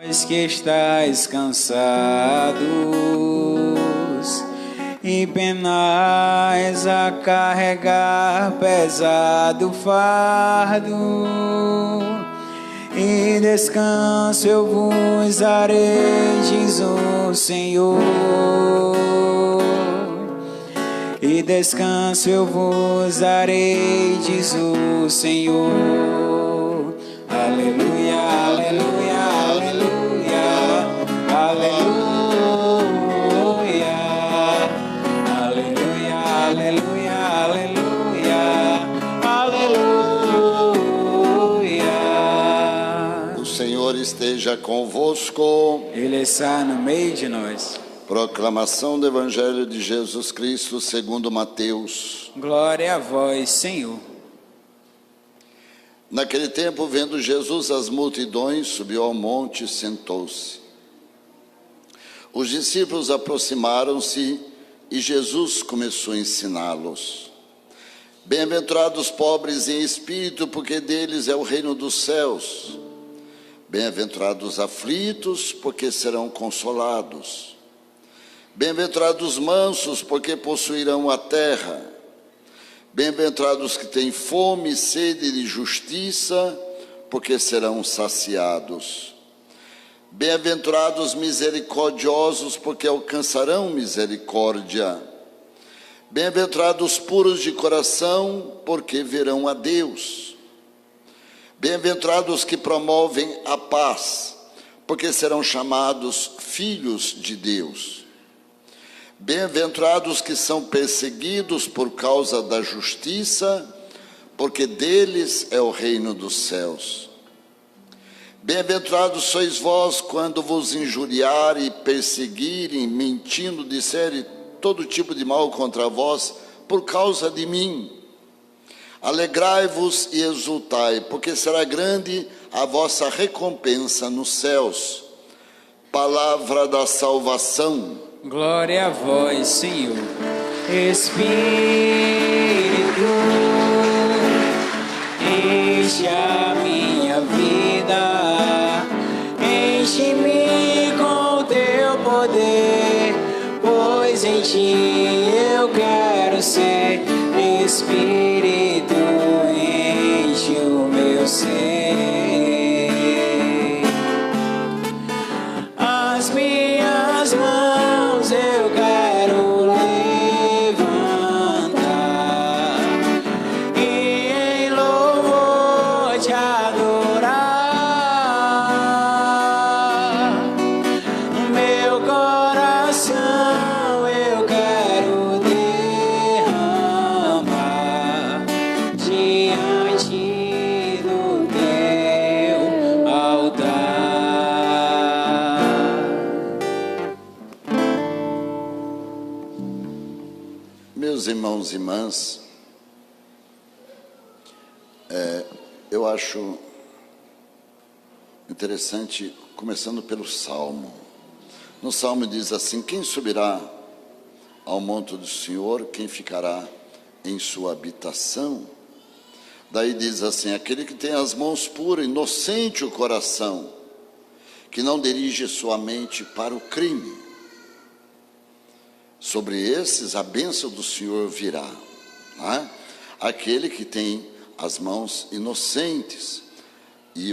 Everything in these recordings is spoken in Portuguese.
Vós que estáis cansados e penais a carregar pesado fardo, e descanso eu vos darei, diz o Senhor. E descanso eu vos darei, diz o Senhor. Aleluia, aleluia, aleluia, aleluia, aleluia, aleluia, aleluia, aleluia. O Senhor esteja convosco. Ele está no meio de nós. Proclamação do Evangelho de Jesus Cristo segundo Mateus. Glória a vós, Senhor. Naquele tempo, vendo Jesus as multidões, subiu ao monte e sentou-se. Os discípulos aproximaram-se e Jesus começou a ensiná-los. Bem-aventurados os pobres em espírito, porque deles é o reino dos céus. Bem-aventurados os aflitos, porque serão consolados. Bem-aventurados os mansos, porque possuirão a terra. Bem-aventurados que têm fome e sede de justiça, porque serão saciados. Bem-aventurados misericordiosos, porque alcançarão misericórdia. Bem-aventurados puros de coração, porque verão a Deus. Bem-aventurados que promovem a paz, porque serão chamados filhos de Deus. Bem-aventurados que são perseguidos por causa da justiça, porque deles é o reino dos céus. Bem-aventurados sois vós quando vos injuriarem e perseguirem, mentindo, disserem todo tipo de mal contra vós, por causa de mim. Alegrai-vos e exultai, porque será grande a vossa recompensa nos céus. Palavra da salvação. Glória a vós, Senhor. Espírito, enche a minha vida, enche-me com o teu poder, pois em ti eu quero ser. Espírito, enche o meu ser. As minhas mãos eu quero levantar e em louvor te adorar. Meu coração eu quero derramar diante do teu altar. Meus irmãos e irmãs, eu acho interessante, começando pelo Salmo. No Salmo diz assim: quem subirá ao monte do Senhor, quem ficará em sua habitação? Daí diz assim: aquele que tem as mãos puras, inocente o coração, que não dirige sua mente para o crime. Sobre esses a bênção do Senhor virá, não é? Aquele que tem as mãos inocentes e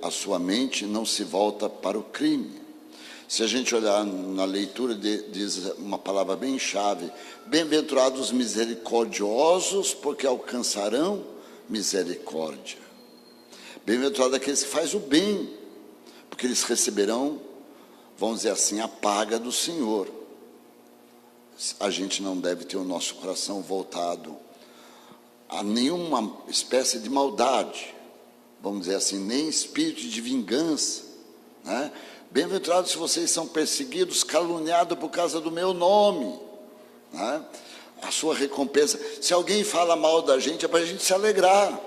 a sua mente não se volta para o crime. Se a gente olhar na leitura, diz uma palavra bem chave: bem-aventurados os misericordiosos, porque alcançarão misericórdia. Bem-aventurado aqueles que fazem o bem, porque eles receberão, vamos dizer assim, a paga do Senhor. A gente não deve ter o nosso coração voltado a nenhuma espécie de maldade, vamos dizer assim, nem espírito de vingança, né? Bem-aventurados se vocês são perseguidos, caluniados por causa do meu nome, né? A sua recompensa. Se alguém fala mal da gente, é para a gente se alegrar.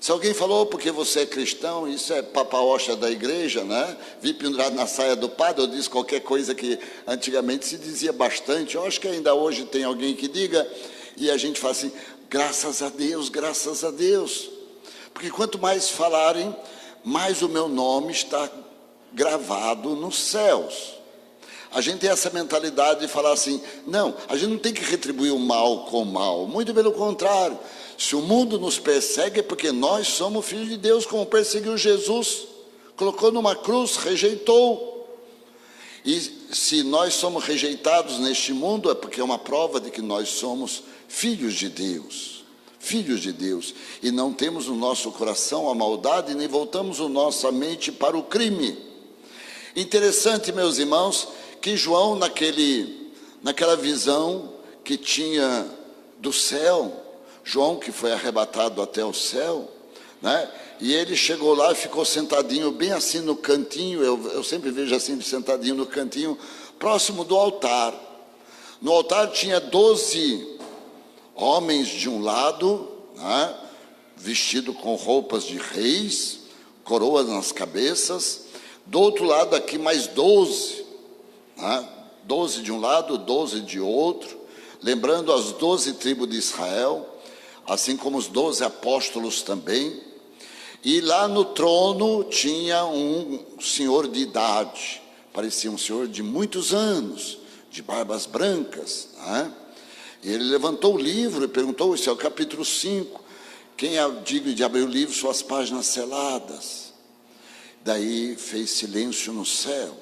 Se alguém falou porque você é cristão, isso é papaocha da igreja, né? Vi pendurado na saia do padre, eu disse qualquer coisa que antigamente se dizia bastante. Eu acho que ainda hoje tem alguém que diga, e a gente fala assim: graças a Deus, graças a Deus. Porque quanto mais falarem, mais o meu nome está gravado nos céus. A gente tem essa mentalidade de falar assim, não, a gente não tem que retribuir o mal com o mal, muito pelo contrário. Se o mundo nos persegue é porque nós somos filhos de Deus, como perseguiu Jesus, colocou numa cruz, rejeitou. E se nós somos rejeitados neste mundo é porque é uma prova de que nós somos filhos de Deus, e não temos no nosso coração a maldade, nem voltamos a nossa mente para o crime. Interessante, meus irmãos, que João naquela visão que tinha do céu, João que foi arrebatado até o céu, né? E ele chegou lá e ficou sentadinho bem assim no cantinho, eu sempre vejo assim, sentadinho no cantinho, próximo do altar. No altar tinha 12 homens de um lado, né, vestido com roupas de reis, coroas nas cabeças. Do outro lado aqui mais 12, né, 12 de um lado, 12 de outro, lembrando as 12 tribos de Israel, assim como os 12 apóstolos também. E lá no trono tinha um senhor de idade, parecia um senhor de muitos anos, de barbas brancas, né? E ele levantou o livro e perguntou, esse é o capítulo 5, quem é digno de abrir o livro, suas páginas seladas? Daí fez silêncio no céu.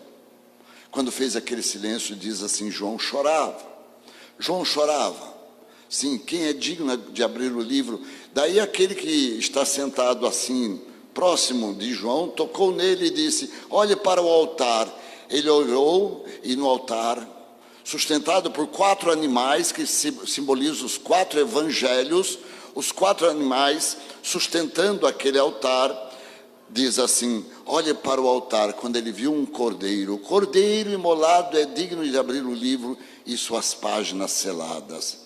Quando fez aquele silêncio, diz assim, João chorava. Sim, quem é digno de abrir o livro? Daí aquele que está sentado assim, próximo de João, tocou nele e disse, olhe para o altar. Ele olhou e no altar, sustentado por 4 animais, que simbolizam os 4 evangelhos, os 4 animais sustentando aquele altar, diz assim, olhe para o altar, quando ele viu um cordeiro, o cordeiro imolado é digno de abrir o livro e suas páginas seladas.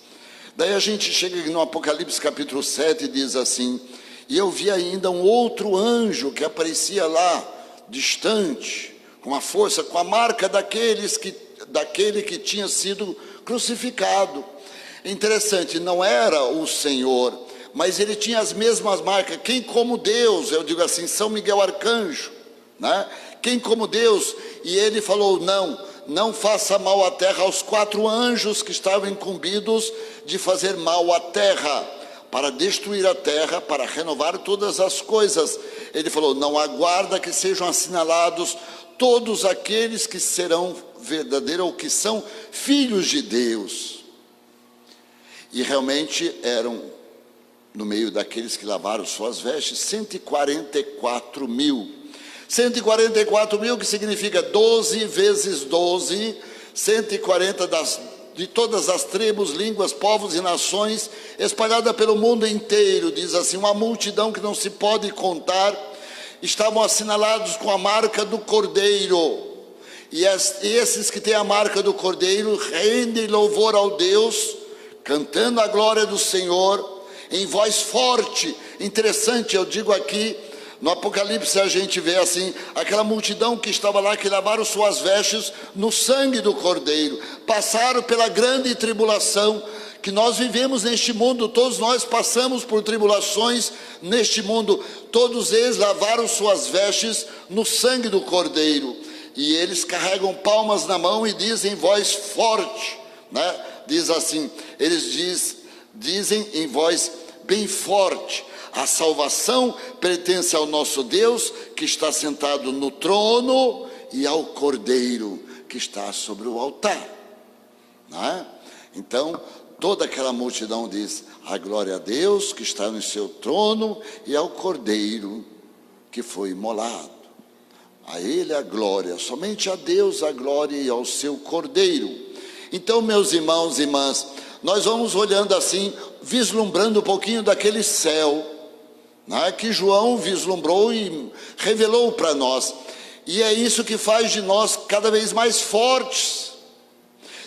Daí a gente chega no Apocalipse capítulo 7 e diz assim, e eu vi ainda um outro anjo que aparecia lá, distante, com a força, com a marca daquele que tinha sido crucificado. Interessante, não era o Senhor, mas ele tinha as mesmas marcas. Quem como Deus, eu digo assim, São Miguel Arcanjo, né? Quem como Deus? E ele falou, não faça mal à terra, aos 4 anjos que estavam incumbidos de fazer mal à terra, para destruir a terra, para renovar todas as coisas. Ele falou, não aguarda que sejam assinalados todos aqueles que serão verdadeiros ou que são filhos de Deus. E realmente eram, no meio daqueles que lavaram suas vestes, 144 mil. 144 mil, que significa 12 vezes 12, 140 de todas as tribos, línguas, povos e nações, espalhada pelo mundo inteiro, diz assim, uma multidão que não se pode contar, estavam assinalados com a marca do Cordeiro. E esses que têm a marca do Cordeiro rendem louvor ao Deus, cantando a glória do Senhor, em voz forte. Interessante, eu digo aqui, no Apocalipse a gente vê assim, aquela multidão que estava lá, que lavaram suas vestes no sangue do Cordeiro, passaram pela grande tribulação que nós vivemos neste mundo, todos nós passamos por tribulações neste mundo, todos eles lavaram suas vestes no sangue do Cordeiro, e eles carregam palmas na mão e dizem em voz forte, né? Diz assim, eles dizem em voz bem forte, a salvação pertence ao nosso Deus, que está sentado no trono, e ao Cordeiro, que está sobre o altar, né? Então, toda aquela multidão diz, a glória a Deus, que está no seu trono, e ao Cordeiro, que foi imolado. A Ele a glória, somente a Deus a glória e ao seu Cordeiro. Então, meus irmãos e irmãs, nós vamos olhando assim, vislumbrando um pouquinho daquele céu, né, que João vislumbrou e revelou para nós. E é isso que faz de nós cada vez mais fortes.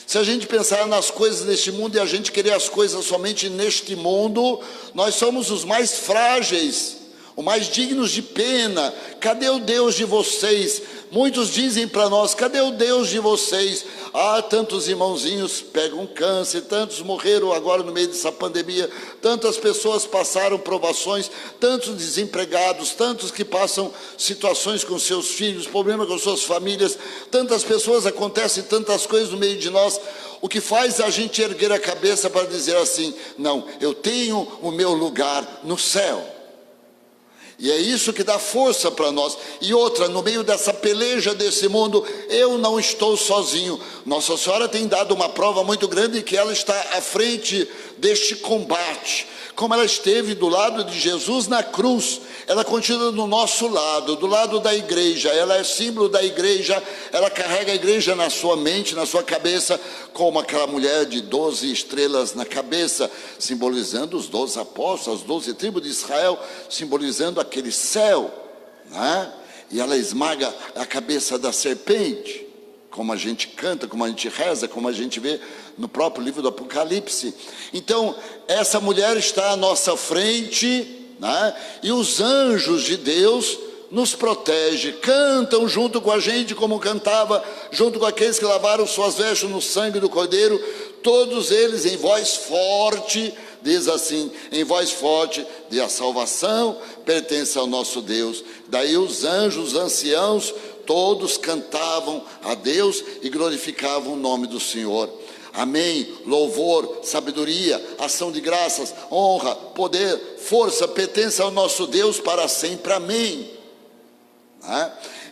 Se a gente pensar nas coisas deste mundo e a gente querer as coisas somente neste mundo, nós somos os mais frágeis, os mais dignos de pena. Cadê o Deus de vocês? Muitos dizem para nós, cadê o Deus de vocês? tantos irmãozinhos pegam câncer, tantos morreram agora no meio dessa pandemia, tantas pessoas passaram provações, tantos desempregados, tantos que passam situações com seus filhos, problemas com suas famílias, tantas pessoas, acontecem tantas coisas no meio de nós. O que faz a gente erguer a cabeça para dizer assim: não, eu tenho o meu lugar no céu. E é isso que dá força para nós. E outra, no meio dessa peleja desse mundo, eu não estou sozinho. Nossa Senhora tem dado uma prova muito grande que ela está à frente deste combate. Como ela esteve do lado de Jesus na cruz, ela continua do nosso lado, do lado da igreja. Ela é símbolo da igreja, ela carrega a igreja na sua mente, na sua cabeça, como aquela mulher de 12 estrelas na cabeça, simbolizando os 12 apóstolos, as 12 tribos de Israel, simbolizando aquele céu, né? E ela esmaga a cabeça da serpente, como a gente canta, como a gente reza, como a gente vê no próprio livro do Apocalipse. Então, essa mulher está à nossa frente, né? E os anjos de Deus nos protegem, cantam junto com a gente, como cantava, junto com aqueles que lavaram suas vestes no sangue do Cordeiro, todos eles em voz forte, diz assim, em voz forte, de a salvação pertence ao nosso Deus. Daí os anjos, os anciãos, todos cantavam a Deus e glorificavam o nome do Senhor. Amém, louvor, sabedoria, ação de graças, honra, poder, força, pertence ao nosso Deus para sempre, amém.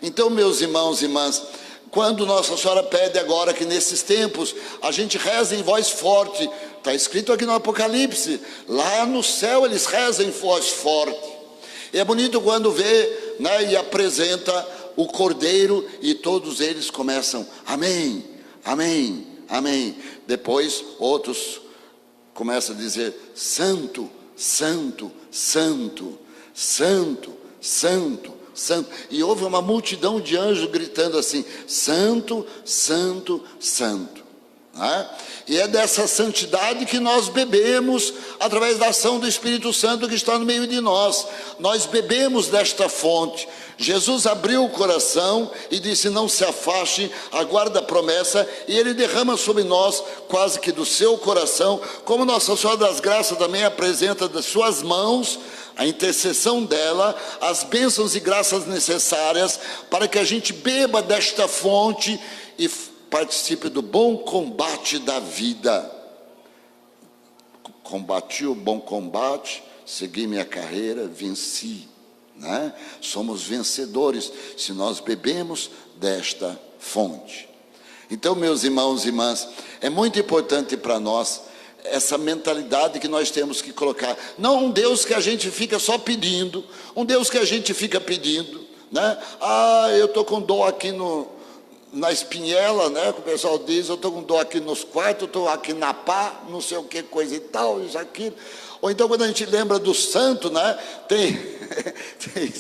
Então, meus irmãos e irmãs, quando Nossa Senhora pede agora que nesses tempos a gente reza em voz forte, está escrito aqui no Apocalipse, lá no céu eles rezam em voz forte. E é bonito quando vê, né, e apresenta o Cordeiro e todos eles começam, amém, amém, amém. Depois outros começam a dizer, santo, santo, santo, santo, santo, santo. E houve uma multidão de anjos gritando assim, santo, santo, santo. E é dessa santidade que nós bebemos através da ação do Espírito Santo que está no meio de nós. Nós bebemos desta fonte. Jesus abriu o coração e disse, não se afaste, aguarda a promessa, e ele derrama sobre nós quase que do seu coração, como Nossa Senhora das Graças também apresenta das suas mãos, a intercessão dela, as bênçãos e graças necessárias para que a gente beba desta fonte e participe do bom combate da vida. Combati o bom combate, segui minha carreira, venci. Né? Somos vencedores se nós bebemos desta fonte. Então, meus irmãos e irmãs, é muito importante para nós essa mentalidade que nós temos que colocar. Não um Deus que a gente fica só pedindo, um Deus que a gente fica pedindo, né? Eu estou com dor aqui na espinhela, né? Que o pessoal diz, eu estou com dor aqui nos quartos, eu estou aqui na pá, não sei o que, coisa e tal, isso, aquilo. Ou então quando a gente lembra do santo, né? Tem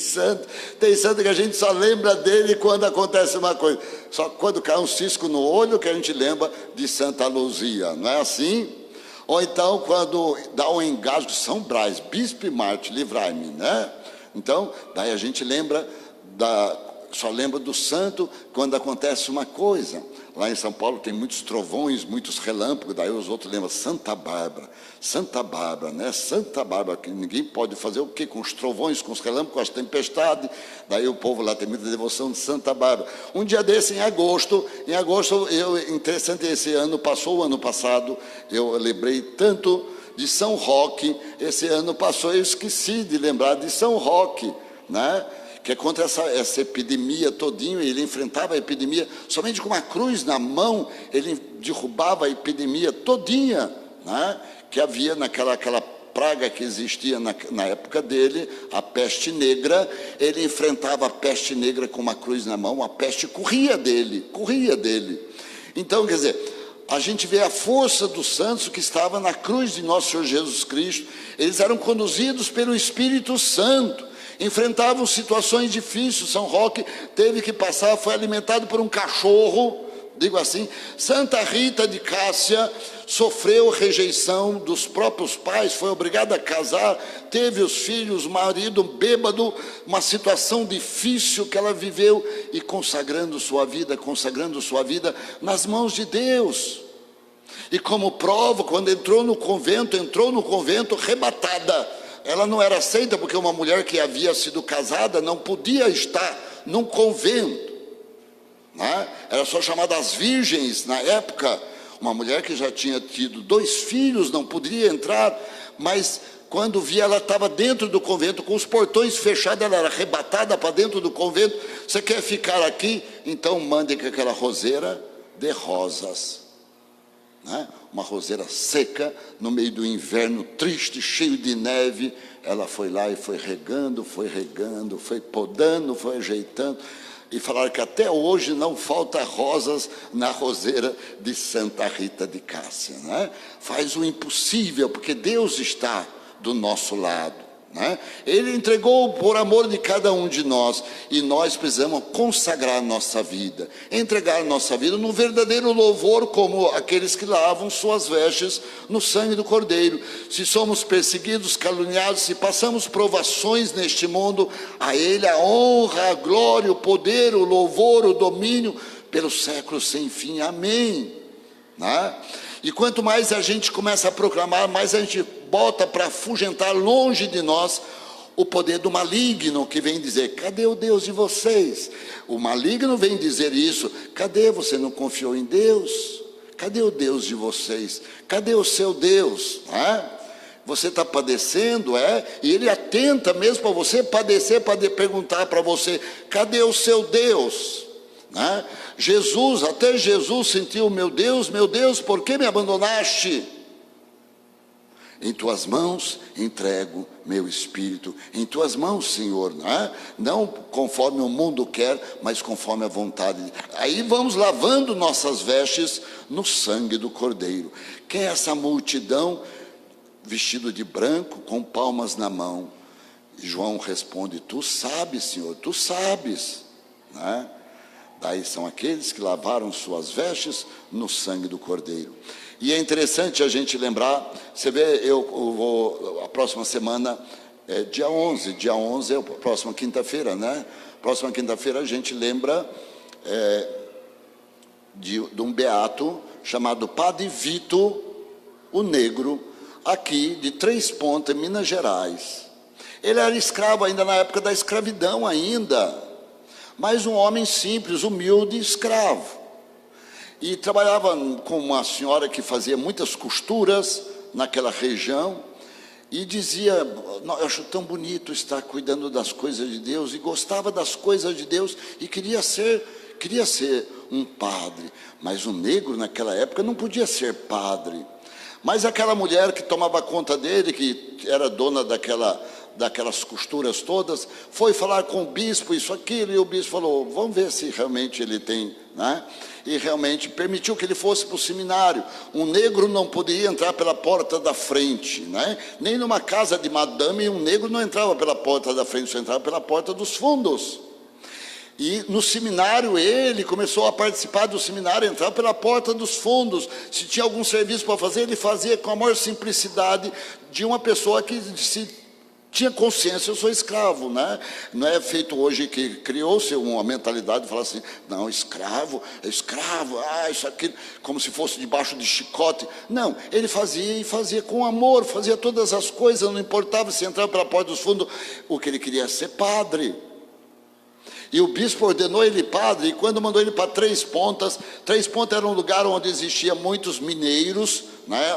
santo que a gente só lembra dele quando acontece uma coisa. Só quando cai um cisco no olho que a gente lembra de Santa Luzia, não é assim? Ou então quando dá um engasgo, São Brás, Bispo e Marte, livrai-me, né? Então, daí a gente lembra só lembra do santo quando acontece uma coisa. Lá em São Paulo tem muitos trovões, muitos relâmpagos, daí os outros lembram Santa Bárbara, né? Santa Bárbara, que ninguém pode fazer o quê? Com os trovões, com os relâmpagos, com as tempestades, daí o povo lá tem muita devoção de Santa Bárbara. Um dia desse, em agosto, interessante, esse ano, passou o ano passado, eu lembrei tanto de São Roque, esse ano passou, eu esqueci de lembrar de São Roque, né? Que é contra essa epidemia todinho, ele enfrentava a epidemia, somente com uma cruz na mão, ele derrubava a epidemia todinha, né? Que havia aquela praga que existia na época dele, a peste negra, ele enfrentava a peste negra com uma cruz na mão, a peste corria dele. Então, quer dizer, a gente vê a força dos santos que estava na cruz de nosso Senhor Jesus Cristo, eles eram conduzidos pelo Espírito Santo, enfrentavam situações difíceis. São Roque teve que passar, foi alimentado por um cachorro Digo assim, Santa Rita de Cássia sofreu rejeição dos próprios pais, foi obrigada a casar, teve os filhos, marido bêbado, uma situação difícil que ela viveu, e consagrando sua vida nas mãos de Deus. E como prova, quando entrou no convento arrebatada. Ela não era aceita porque uma mulher que havia sido casada não podia estar num convento, né? Era só chamada as virgens na época. Uma mulher que já tinha tido 2 filhos não poderia entrar, mas quando via, ela estava dentro do convento, com os portões fechados, ela era arrebatada para dentro do convento. Você quer ficar aqui? Então mande que aquela roseira dê rosas, né? Uma roseira seca, no meio do inverno triste, cheio de neve. Ela foi lá e foi regando, foi podando, foi ajeitando. E falaram que até hoje não falta rosas na roseira de Santa Rita de Cássia, né? Faz o impossível, porque Deus está do nosso lado, né? Ele entregou por amor de cada um de nós, e nós precisamos consagrar nossa vida, entregar nossa vida no verdadeiro louvor, como aqueles que lavam suas vestes no sangue do Cordeiro. Se somos perseguidos, caluniados, se passamos provações neste mundo, a Ele a honra, a glória, o poder, o louvor, o domínio pelos séculos sem fim. Amém, né? E quanto mais a gente começa a proclamar, mais a gente bota para afugentar longe de nós o poder do maligno, que vem dizer: cadê o Deus de vocês? O maligno vem dizer isso: cadê? Você não confiou em Deus? Cadê o Deus de vocês? Cadê o seu Deus? Você está padecendo, e ele atenta mesmo para você padecer, para perguntar para você: cadê o seu Deus? Jesus, até Jesus sentiu: meu Deus, por que me abandonaste? Em tuas mãos entrego meu espírito. Em tuas mãos, Senhor, não conforme o mundo quer, mas conforme a vontade. Aí vamos lavando nossas vestes no sangue do Cordeiro. Quem é essa multidão vestido de branco, com palmas na mão? E João responde: tu sabes, Senhor, tu sabes, Daí são aqueles que lavaram suas vestes no sangue do Cordeiro. E é interessante a gente lembrar, você vê, eu vou, a próxima semana, dia 11 é a próxima quinta-feira, né? Próxima quinta-feira a gente lembra de um beato chamado Padre Vito, o Negro, aqui de Três Pontas, Minas Gerais. Ele era escravo ainda na época da escravidão ainda, mas um homem simples, humilde, escravo. E trabalhava com uma senhora que fazia muitas costuras naquela região, e dizia: eu acho tão bonito estar cuidando das coisas de Deus, e gostava das coisas de Deus, e queria ser um padre. Mas o negro naquela época não podia ser padre. Mas aquela mulher que tomava conta dele, que era dona daquelas costuras todas, foi falar com o bispo isso, aquilo, e o bispo falou: vamos ver se realmente ele tem, E realmente permitiu que ele fosse para o seminário. Um negro não poderia entrar pela porta da frente, Nem numa casa de madame um negro não entrava pela porta da frente, só entrava pela porta dos fundos. E no seminário ele começou a participar do seminário, entrar pela porta dos fundos. Se tinha algum serviço para fazer, ele fazia com a maior simplicidade de uma pessoa que tinha consciência: eu sou escravo, Não é feito hoje que criou-se uma mentalidade de falar assim: não, escravo, isso aqui, como se fosse debaixo de chicote. Não, ele fazia com amor, fazia todas as coisas, não importava se entrava pela porta dos fundos. O que ele queria é ser padre. E o bispo ordenou ele padre, e quando mandou ele para Três Pontas era um lugar onde existia muitos mineiros,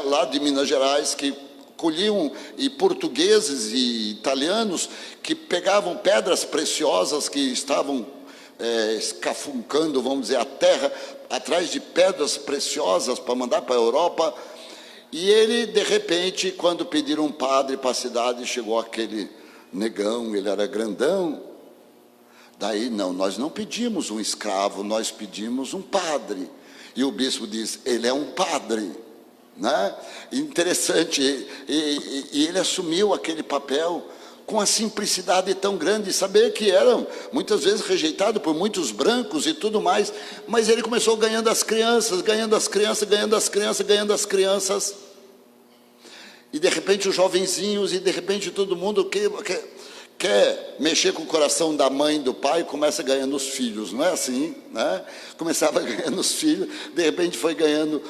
lá de Minas Gerais, que colhiam, e portugueses e italianos que pegavam pedras preciosas que estavam escafuncando, vamos dizer, a terra, atrás de pedras preciosas para mandar para a Europa. E ele, de repente, quando pediram um padre para a cidade, chegou aquele negão, ele era grandão. Daí, não, nós não pedimos um escravo, nós pedimos um padre. E o bispo diz: ele é um padre, Interessante. E ele assumiu aquele papel com a simplicidade tão grande, saber que era muitas vezes rejeitado por muitos brancos e tudo mais, mas ele começou ganhando as crianças, ganhando as crianças, ganhando as crianças, ganhando as crianças, e de repente os jovenzinhos, e de repente todo mundo quer mexer com o coração da mãe e do pai, começa ganhando os filhos, não é assim, né? Começava ganhando os filhos, de repente foi ganhando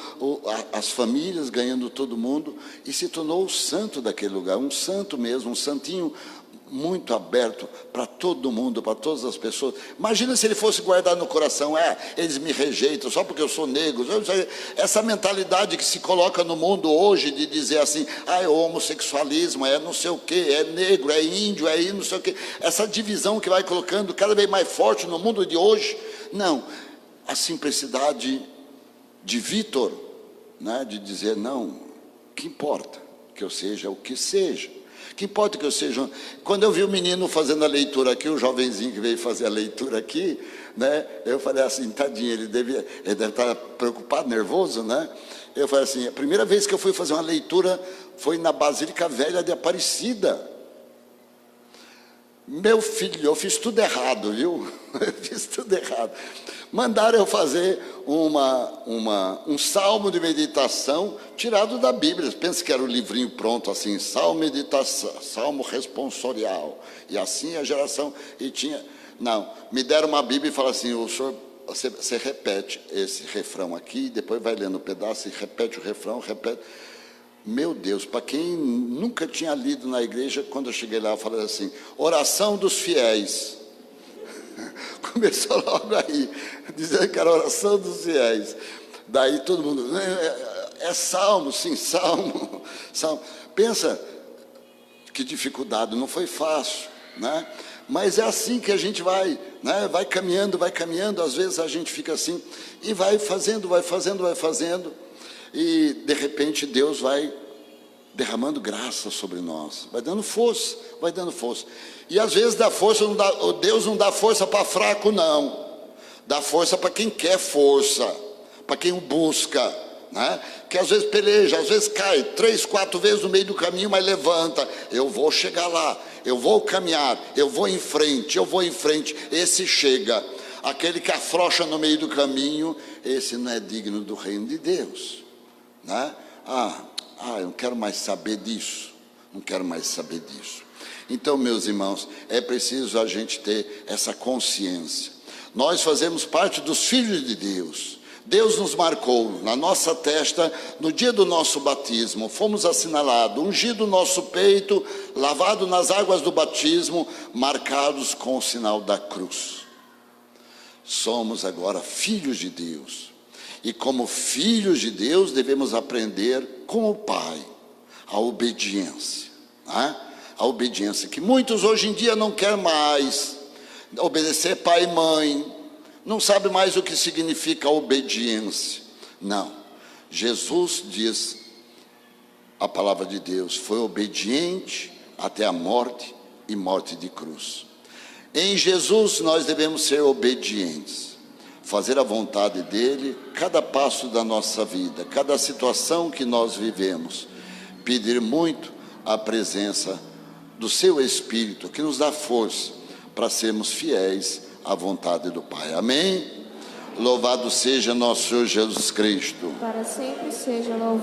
as famílias, ganhando todo mundo, e se tornou o santo daquele lugar, um santo mesmo, um santinho muito aberto para todo mundo, para todas as pessoas. Imagina se ele fosse guardar no coração, eles me rejeitam só porque eu sou negro. Essa mentalidade que se coloca no mundo hoje de dizer assim, é homossexualismo, é não sei o que, é negro, é índio, é não sei o que, essa divisão que vai colocando cada vez mais forte no mundo de hoje. Não, a simplicidade de Vitor, né, de dizer, não, que importa que eu seja o que seja, que importa que eu seja. Quando eu vi o menino fazendo a leitura aqui, o jovenzinho que veio fazer a leitura aqui, né, eu falei assim, tadinho, ele deve estar preocupado, nervoso, né? Eu falei assim, a primeira vez que eu fui fazer uma leitura foi na Basílica Velha de Aparecida. Meu filho, eu fiz tudo errado, viu? Eu fiz tudo errado. Mandaram eu fazer um salmo de meditação tirado da Bíblia. Pensa que era o livrinho pronto assim, salmo meditação, salmo responsorial. E assim a geração, e tinha... Não, me deram uma Bíblia e falaram assim, o senhor, você repete esse refrão aqui, depois vai lendo um pedaço e repete o refrão, repete... Meu Deus, para quem nunca tinha lido na igreja, quando eu cheguei lá, eu falei assim, oração dos fiéis. Começou logo aí, dizendo que era oração dos fiéis. Daí todo mundo, é salmo, sim, salmo, salmo. Pensa que dificuldade, não foi fácil, né? Mas é assim que a gente vai, né? Vai caminhando, às vezes a gente fica assim, e vai fazendo, e de repente Deus vai derramando graça sobre nós, vai dando força, e às vezes Deus não dá força para fraco, não, dá força para quem quer força, para quem o busca, né? Que às vezes peleja, às vezes cai 3, 4 vezes no meio do caminho, mas levanta, eu vou chegar lá, eu vou caminhar, eu vou em frente, esse chega. Aquele que afrouxa no meio do caminho, esse não é digno do reino de Deus, né? Eu não quero mais saber disso, Então, meus irmãos, é preciso a gente ter essa consciência. Nós fazemos parte dos filhos de Deus. Deus nos marcou na nossa testa, no dia do nosso batismo, fomos assinalados, ungido o nosso peito, lavado nas águas do batismo, marcados com o sinal da cruz. Somos agora filhos de Deus. E como filhos de Deus, devemos aprender com o Pai a obediência, né? A obediência que muitos hoje em dia não querem mais obedecer pai e mãe, não sabe mais o que significa obediência. Não, Jesus diz, a palavra de Deus, foi obediente até a morte e morte de cruz. Em Jesus nós devemos ser obedientes, fazer a vontade dele, cada passo da nossa vida, cada situação que nós vivemos, pedir muito a presença do seu Espírito, que nos dá força para sermos fiéis à vontade do Pai. Amém? Louvado seja nosso Senhor Jesus Cristo. Para sempre seja louvado.